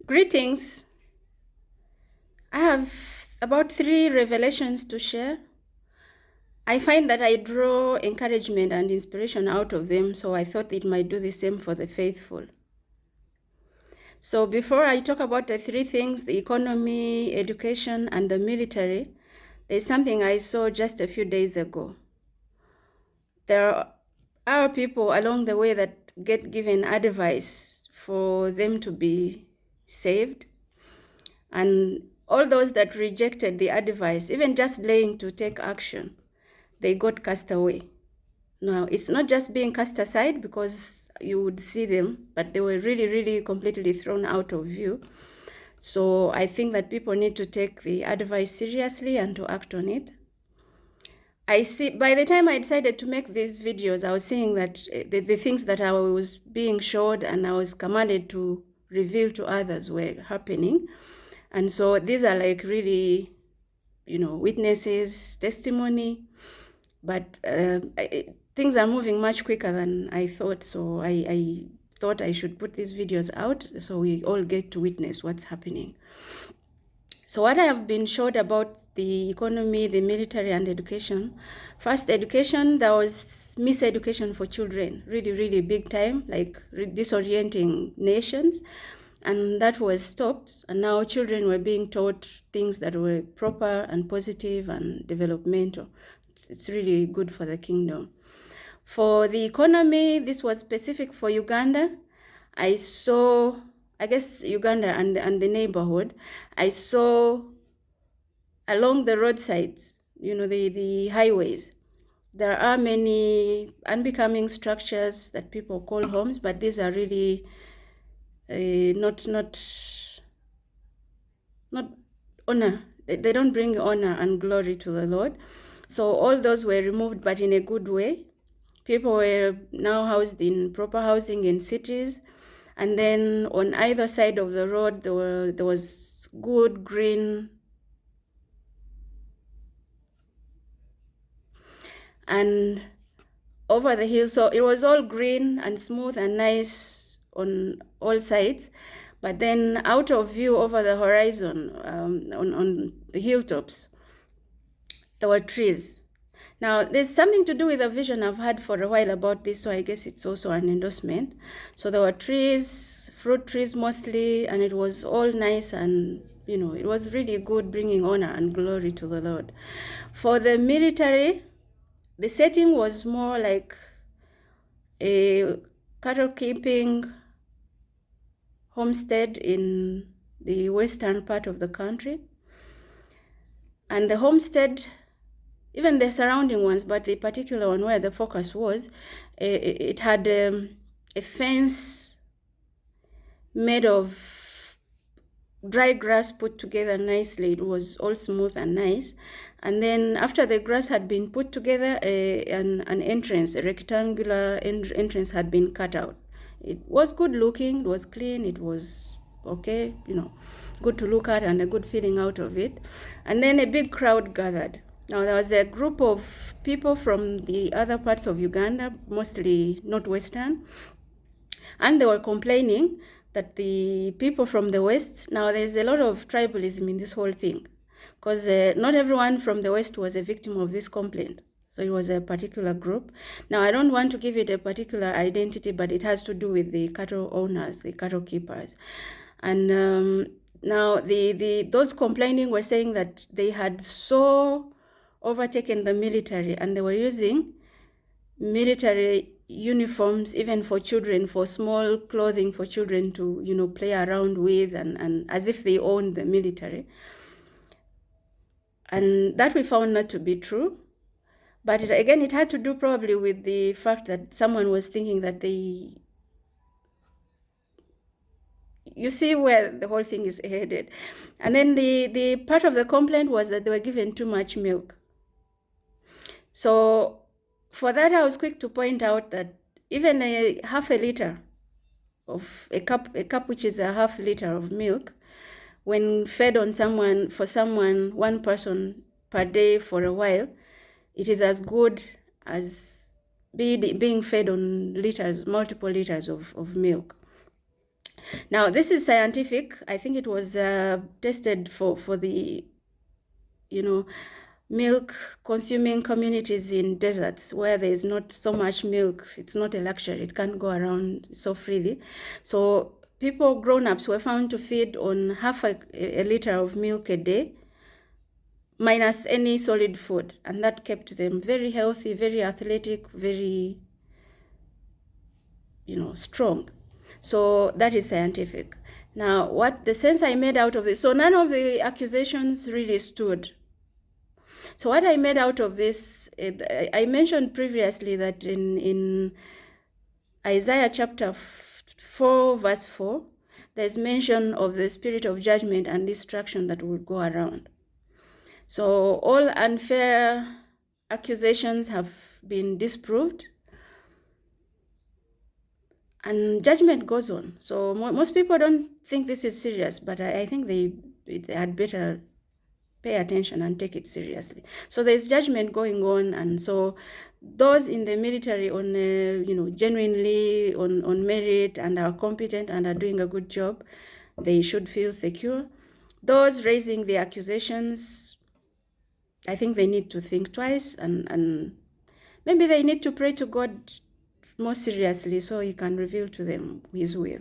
Greetings. I have about 3 revelations to share. I find that I draw encouragement and inspiration out of them, so I thought it might do the same for the faithful. So before I talk about the 3 things, the economy, education, and the military, there's something I saw just a few days ago. There are people along the way that get given advice for them to be saved. And all those that rejected the advice, even just laying to take action, they got cast away. Now, it's not just being cast aside because you would see them, but they were really, really completely thrown out of view. So I think that people need to take the advice seriously and to act on it. I see, by the time I decided to make these videos, I was seeing that the things that I was being showed and I was commanded to reveal to others were happening. And so these are like really, witnesses, testimony, but things are moving much quicker than I thought. So I thought I should put these videos out so we all get to witness what's happening. So what I have been showed about the economy, the military, and education. First, education, there was miseducation for children, really, really big time, like disorienting nations. And that was stopped. And now children were being taught things that were proper and positive and developmental. It's really good for the kingdom. For the economy, this was specific for Uganda. I saw, I guess, Uganda and the neighborhood. I saw along the roadsides, the highways, there are many unbecoming structures that people call homes, but these are really not honor. They don't bring honor and glory to the Lord. So all those were removed, but in a good way. People were now housed in proper housing in cities. And then on either side of the road, there was good green and over the hill. So it was all green and smooth and nice on all sides. But then out of view over the horizon, on the hilltops, there were trees. Now, there's something to do with a vision I've had for a while about this, so I guess it's also an endorsement. So there were trees, fruit trees mostly, and it was all nice and, it was really good, bringing honor and glory to the Lord. For the military, the setting was more like a cattle keeping homestead in the western part of the country. And the homestead, even the surrounding ones, but the particular one where the focus was, it had a fence made of dry grass put together nicely. It was all smooth and nice. And then after the grass had been put together, an entrance, a rectangular entrance had been cut out. It was good looking, it was clean, it was okay, good to look at and a good feeling out of it. And then a big crowd gathered. Now there was a group of people from the other parts of Uganda, mostly northwestern, and they were complaining that the people from the West, now there's a lot of tribalism in this whole thing, because not everyone from the West was a victim of this complaint. So it was a particular group. Now, I don't want to give it a particular identity, but it has to do with the cattle owners, the cattle keepers. And now those complaining were saying that they had so overtaken the military and they were using military uniforms even for children, for small clothing for children to play around with, and as if they owned the military. And that we found not to be true. But again, it had to do probably with the fact that someone was thinking that you see where the whole thing is headed. And then the part of the complaint was that they were given too much milk. So for that, I was quick to point out that even a half a liter of a cup which is a half liter of milk, when fed on one person per day for a while, it is as good as being fed on liters, multiple liters of milk. Now, this is scientific. I think it was tested for the, milk consuming communities in deserts where there is not so much milk. It's not a luxury. It can't go around so freely. So people, grown-ups, were found to feed on half a liter of milk a day, minus any solid food. And that kept them very healthy, very athletic, very, strong. So that is scientific. Now, what the sense I made out of this, so none of the accusations really stood. So what I made out of this, I mentioned previously that in Isaiah chapter 4, verse 4, there's mention of the spirit of judgment and destruction that will go around. So all unfair accusations have been disproved, and judgment goes on. So most people don't think this is serious, but I think they had better pay attention and take it seriously. So there's judgment going on, and so those in the military on genuinely on merit and are competent and are doing a good job, they should feel secure. Those raising the accusations, I think they need to think twice, and maybe they need to pray to God more seriously so he can reveal to them his will.